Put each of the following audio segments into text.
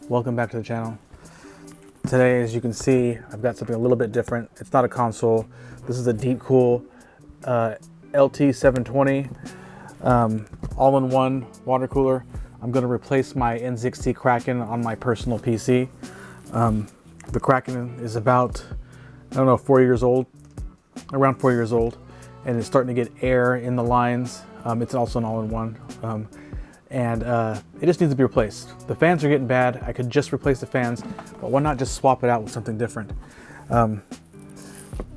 Welcome back to the channel. Today, as you can see, I've got something a little bit different. It's not a console. This is a Deep Cool LT720 all-in-one water cooler. I'm going to replace my NZXT Kraken on my personal PC. The Kraken is about, I don't know, 4 years old, around 4 years old, and it's starting to get air in the lines. It's also an all-in-one. And it just needs to be replaced. The fans are getting bad. I could just replace the fans, but why not just swap it out with something different?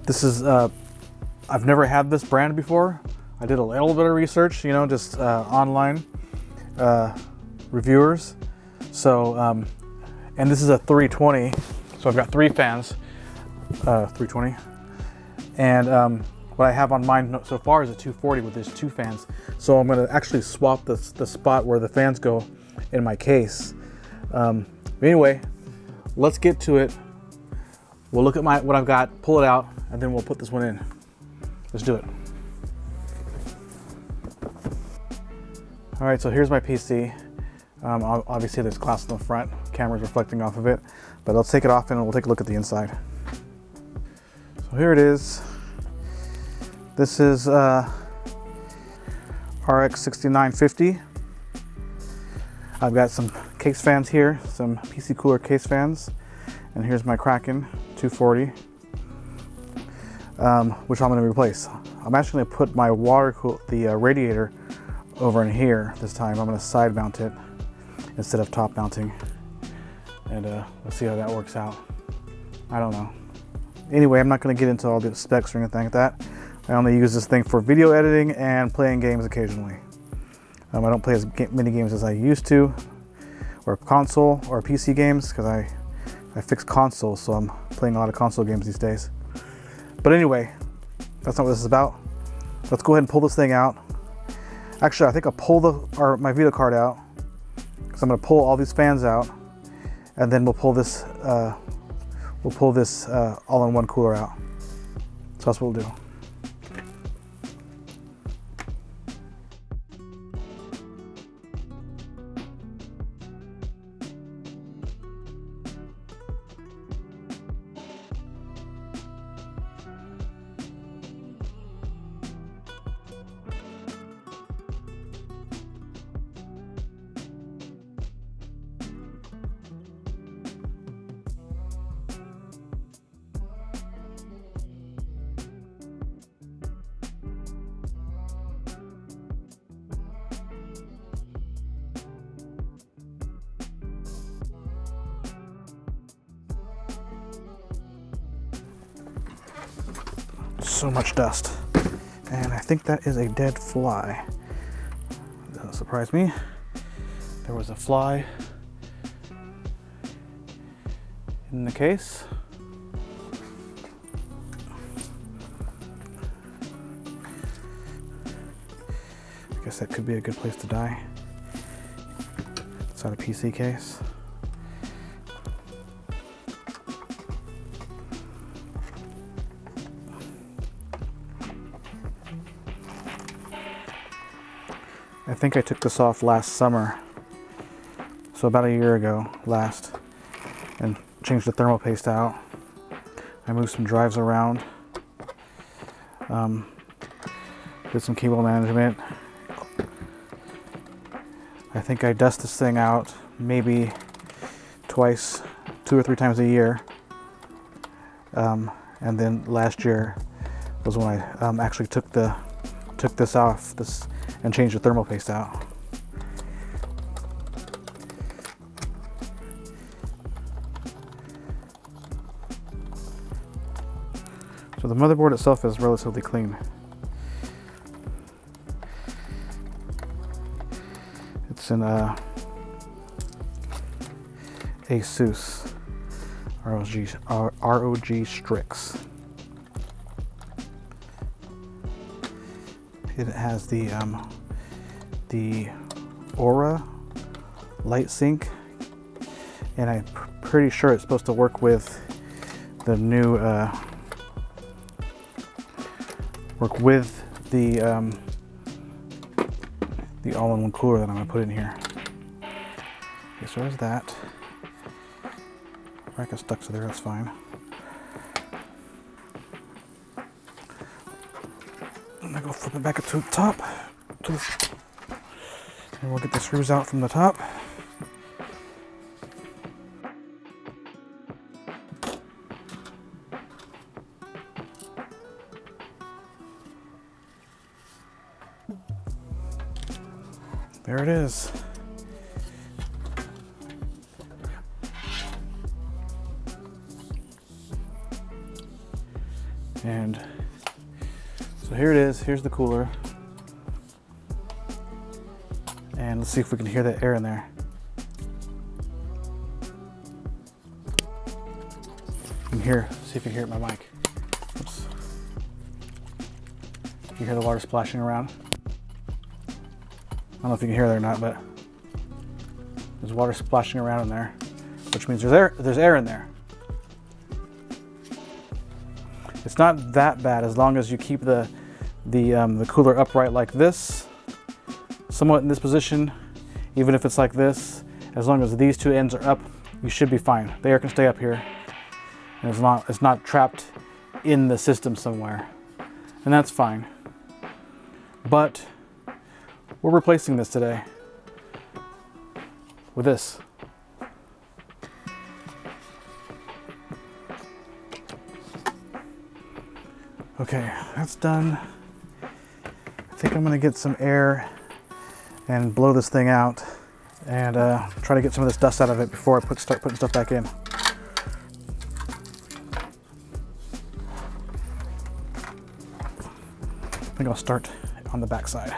This is, I've never had this brand before. I did a little bit of research, you know, just online reviewers. So, and this is a 320. So I've got 3 fans, 320. And what I have on mine so far is a 240 with these 2 fans. So I'm going to actually swap the spot where the fans go in my case. Anyway, let's get to it. We'll look at what I've got, pull it out, and then we'll put this one in. Let's do it. All right, so here's my PC. Obviously there's glass on the front, camera's reflecting off of it, but let's take it off and we'll take a look at the inside. So here it is. This is RX 6950. I've got some case fans here, some PC cooler case fans, and here's my Kraken 240, which I'm going to replace. I'm actually going to put my the radiator over in here this time. I'm going to side mount it instead of top mounting, and we'll see how that works out. I don't know. Anyway, I'm not going to get into all the specs or anything like that. I only use this thing for video editing and playing games occasionally. I don't play as many games as I used to, or console or PC games, because I fixed consoles, so I'm playing a lot of console games these days. But anyway, that's not what this is about. Let's go ahead and pull this thing out. Actually, I think I'll pull my video card out, because I'm going to pull all these fans out, and then we'll pull this all-in-one cooler out. So that's what we'll do. So much dust, and I think that is a dead fly. Doesn't surprise me. There was a fly in the case. I guess that could be a good place to die. Inside a PC case. I think I took this off last summer, so about a year ago last, and changed the thermal paste out. I moved some drives around, did some cable management. I think I dust this thing out maybe twice, 2 or 3 times a year, and then last year was when I actually took this off and change the thermal paste out. So the motherboard itself is relatively clean. It's an ASUS ROG Strix. It has the Aura light sync, and I'm pretty sure it's supposed to work with the new the all-in-one cooler that I'm going to put in here. Okay, so there's that. bracket stuck to there, that's fine. I'm gonna go flip it back up to the top. And we'll get the screws out from the top. There it is. And so here it is. Here's the cooler. And let's see if we can hear that air in there. You can hear, see if you hear it in my mic. Oops. You hear the water splashing around? I don't know if you can hear that or not, but there's water splashing around in there, which means there's air in there. It's not that bad as long as you keep the cooler upright like this, somewhat in this position. Even if it's like this, as long as these two ends are up, you should be fine. The air can stay up here, and it's not trapped in the system somewhere, and that's fine. But we're replacing this today with this. Okay, that's done. I think I'm gonna get some air and blow this thing out and try to get some of this dust out of it before I start putting stuff back in. I think I'll start on the back side.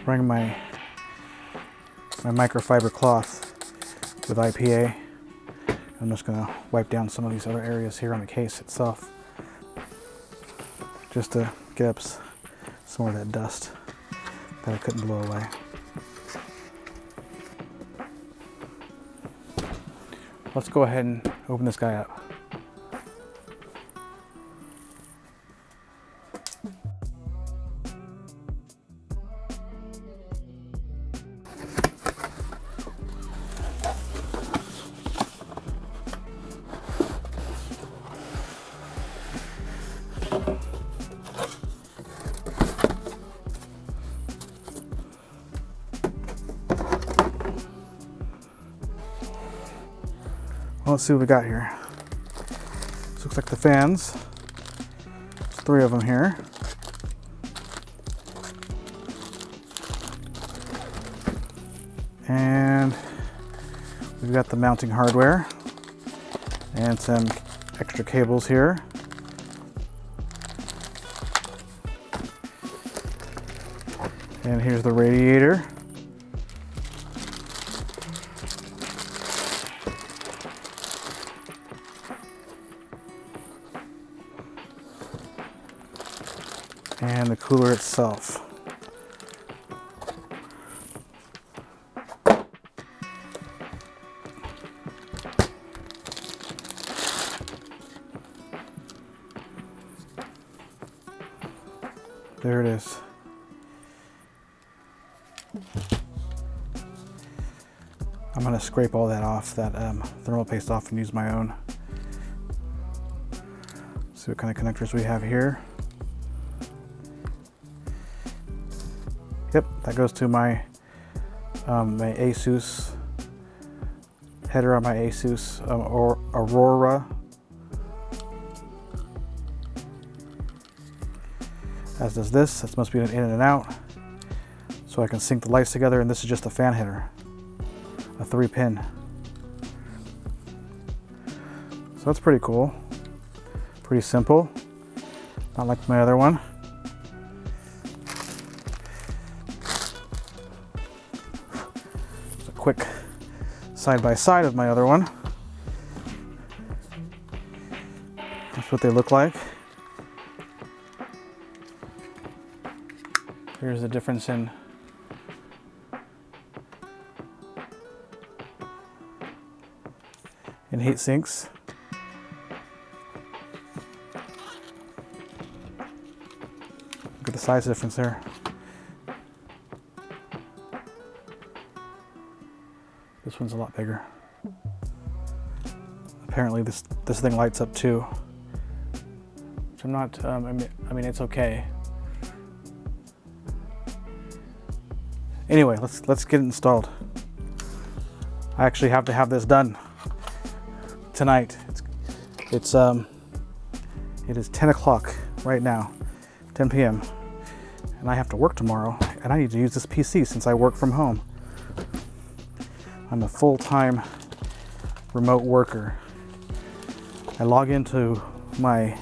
Bring my microfiber cloth with IPA. I'm just going to wipe down some of these other areas here on the case itself, just to get up some of that dust that I couldn't blow away. Let's go ahead and open this guy up. Well, let's see what we got here. This looks like the fans. There's 3 of them here. And we've got the mounting hardware and some extra cables here. And here's the radiator. And the cooler itself. There it is. I'm going to scrape all that off, that thermal paste off, and use my own. See what kind of connectors we have here. Yep, that goes to my my ASUS header on my ASUS or Aurora. As does this. This must be an in and out, so I can sync the lights together. And this is just a fan header, a 3-pin. So that's pretty cool, pretty simple. Not like my other one. Just a quick side by side of my other one. That's what they look like. Here's the difference in heat sinks. Look at the size difference there. This one's a lot bigger. Apparently this thing lights up too. Which I'm not, I mean it's okay. Anyway, let's get it installed. I actually have to have this done tonight. It is 10 o'clock right now, 10 p.m. and I have to work tomorrow, and I need to use this PC since I work from home. I'm a full-time remote worker. I log into my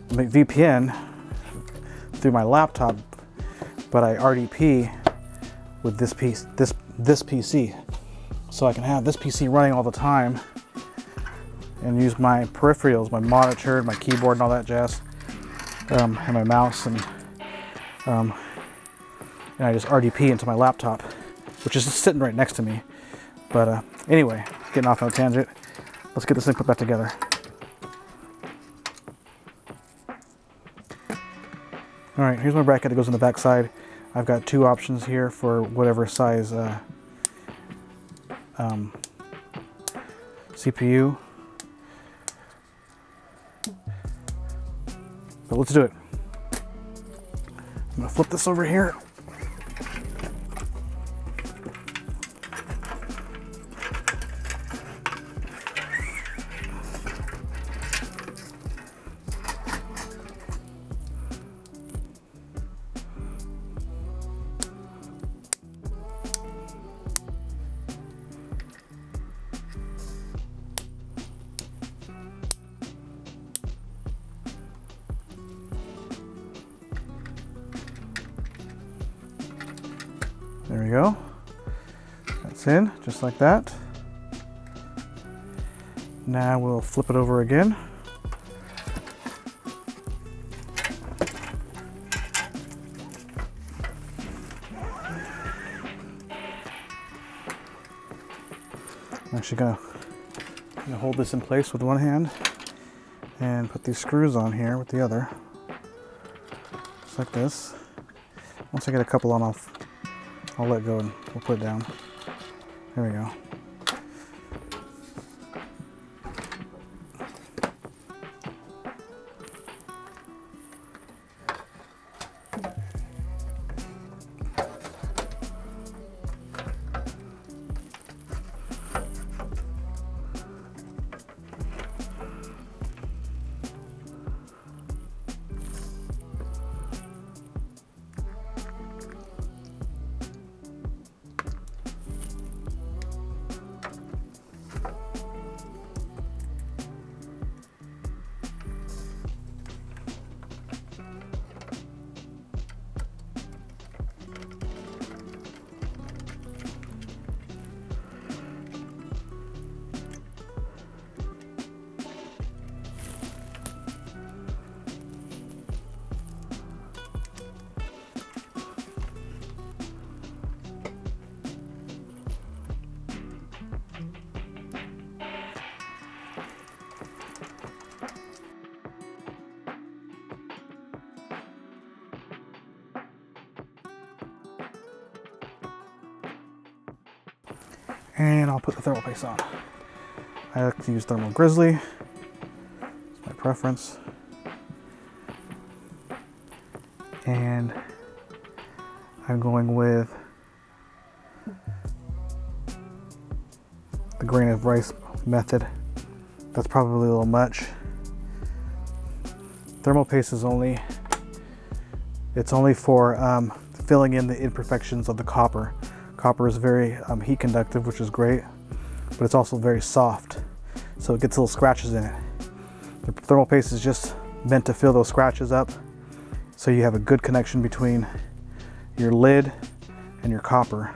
VPN through my laptop, but I RDP with this PC, so I can have this PC running all the time and use my peripherals, my monitor, my keyboard, and all that jazz, and my mouse, and I just RDP into my laptop, which is just sitting right next to me. But anyway, getting off on a tangent. Let's get this thing put back together. All right, here's my bracket that goes on the back side. I've got two options here for whatever size CPU. But let's do it. I'm gonna flip this over here. There we go. That's in, just like that. Now we'll flip it over again. I'm actually gonna hold this in place with one hand and put these screws on here with the other, just like this. Once I get a couple on, I'll let go and we'll put it down. There we go. And I'll put the thermal paste on. I like to use Thermal Grizzly. It's my preference. And I'm going with the grain of rice method. That's probably a little much. Thermal paste is only for filling in the imperfections of the copper. Copper is very heat conductive, which is great, but it's also very soft, so it gets little scratches in it. The thermal paste is just meant to fill those scratches up, so you have a good connection between your lid and your copper.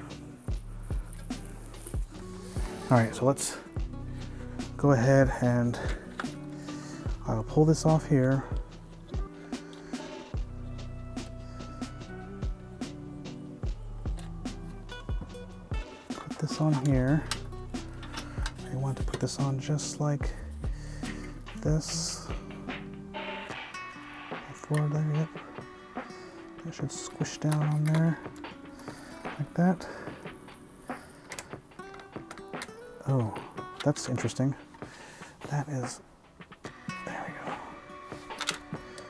All right, so let's go ahead and I'll pull this off here. Put this on here. I want to put this on just like this. Forward there, yep. That should squish down on there, like that. Oh, that's interesting. That is, there we go.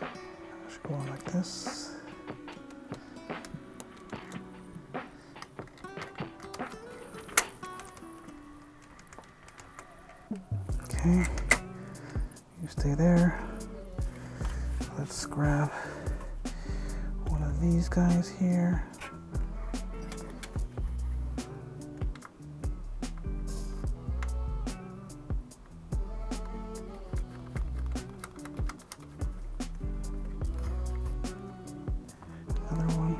That should go on like this. Okay, you stay there. Let's grab one of these guys here. Another one.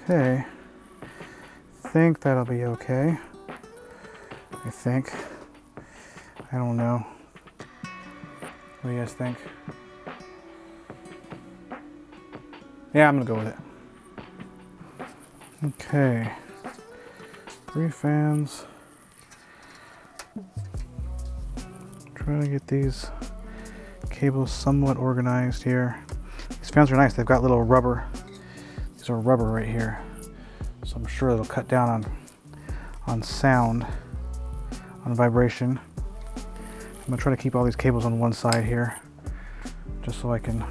Okay, I think that'll be okay. I think. I don't know. What do you guys think? Yeah, I'm gonna go with it. Okay, 3 fans. Trying to get these cables somewhat organized here. These fans are nice. They've got little rubber. These are rubber right here, so I'm sure it'll cut down on sound, on vibration. I'm gonna try to keep all these cables on one side here, just so I can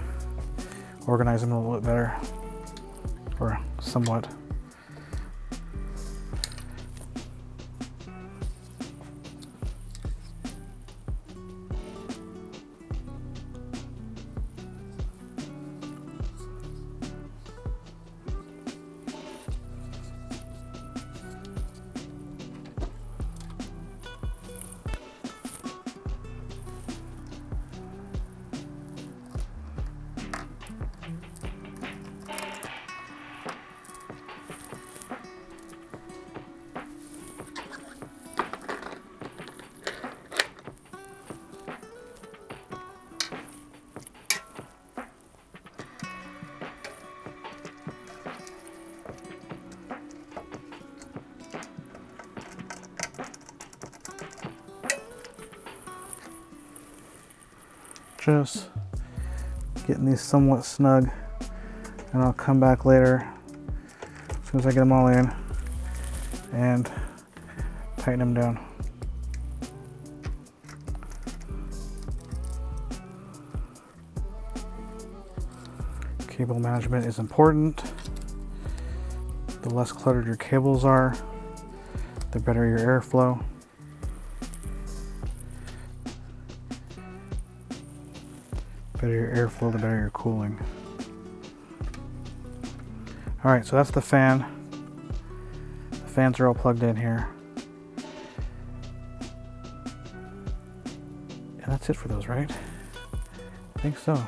organize them a little bit better, or somewhat. Just getting these somewhat snug, and I'll come back later as soon as I get them all in and tighten them down. Cable management is important. The less cluttered your cables are, the better your airflow. The better your airflow, the better your cooling. All right, so that's the fan. The fans are all plugged in here. And that's it for those, right? I think so. I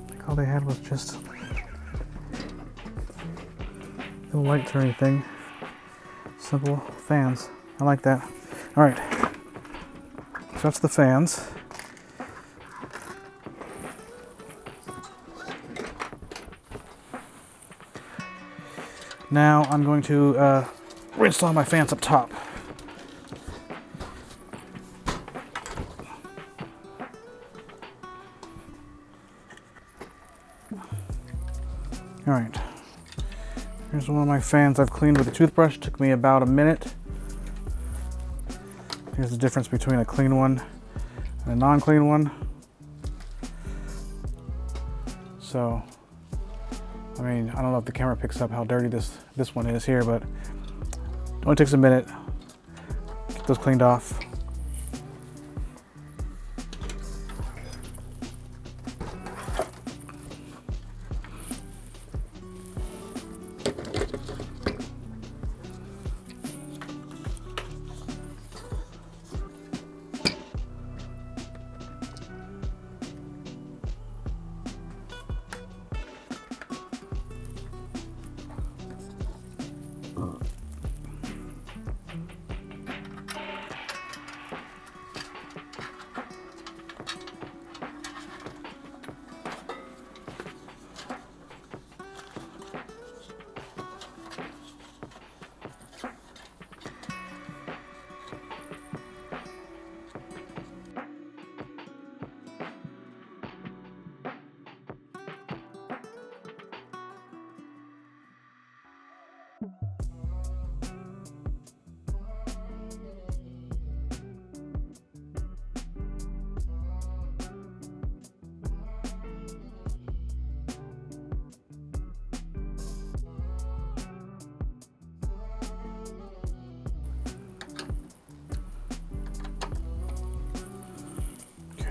think all they had was just no lights or anything. Simple fans. I like that. All right, so that's the fans. Now I'm going to reinstall my fans up top. All right, here's one of my fans I've cleaned with a toothbrush. Took me about a minute. Here's the difference between a clean one and a non-clean one. So, I mean, I don't know if the camera picks up how dirty this one is here, but it only takes a minute. Get those cleaned off.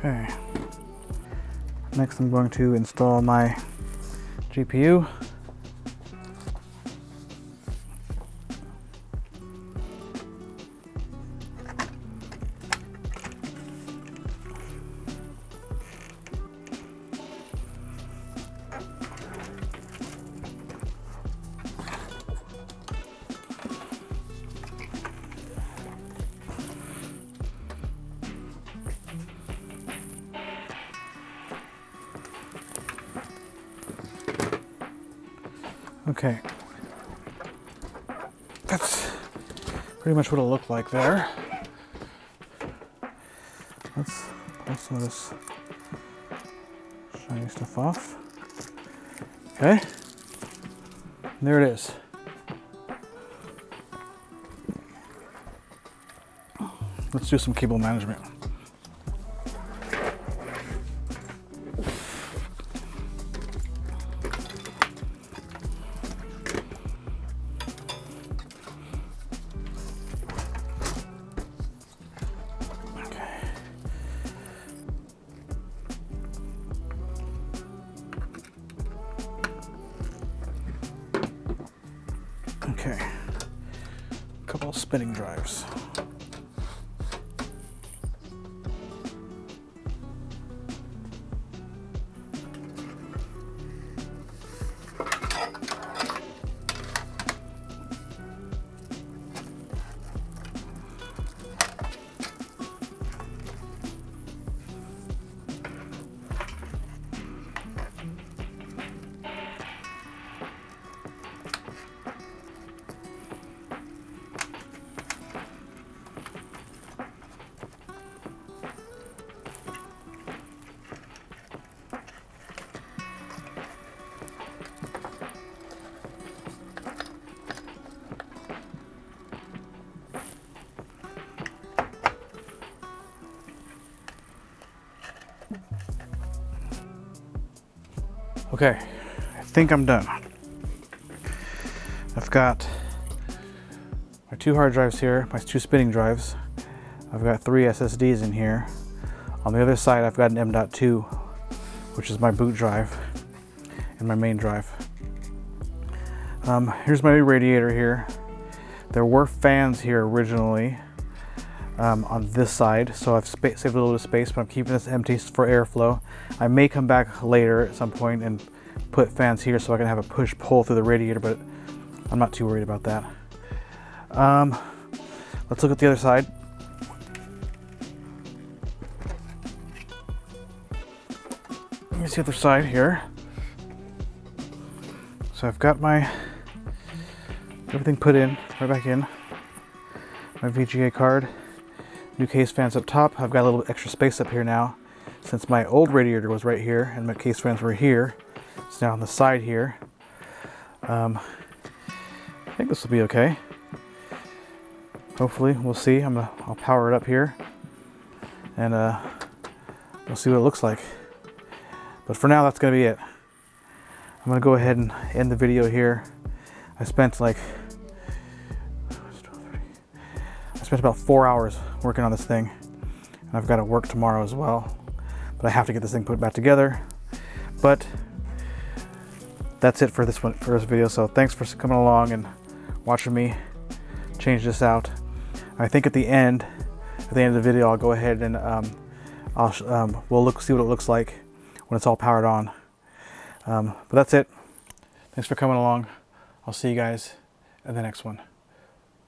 Okay, next I'm going to install my GPU. Okay, that's pretty much what it'll look like there. Let's pull some of this shiny stuff off. Okay, and there it is. Let's do some cable management. Okay, a couple of spinning drives. Okay, I think I'm done. I've got my 2 hard drives here, my 2 spinning drives. I've got 3 SSDs in here. On the other side, I've got an M.2, which is my boot drive and my main drive. Here's my new radiator here. There were fans here originally on this side, so I've saved a little bit of space, but I'm keeping this empty for airflow. I may come back later at some point and put fans here so I can have a push-pull through the radiator, but I'm not too worried about that. Let's look at the other side. Here's the other side here. So I've got my everything put in, right back in. My VGA card. New case fans up top. I've got a little extra space up here now. Since my old radiator was right here and my case fans were here, it's now on the side here. I think this will be okay. hopefully. We'll see. I'll power it up here, and we'll see what it looks like. But for now, that's gonna be it. I'm gonna go ahead and end the video here. I spent about 4 hours working on this thing, and I've got to work tomorrow as well. But I have to get this thing put back together. But that's it for this video. So thanks for coming along and watching me change this out. I think at the end of the video, I'll go ahead and we'll see what it looks like when it's all powered on. But that's it. Thanks for coming along. I'll see you guys in the next one.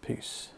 Peace.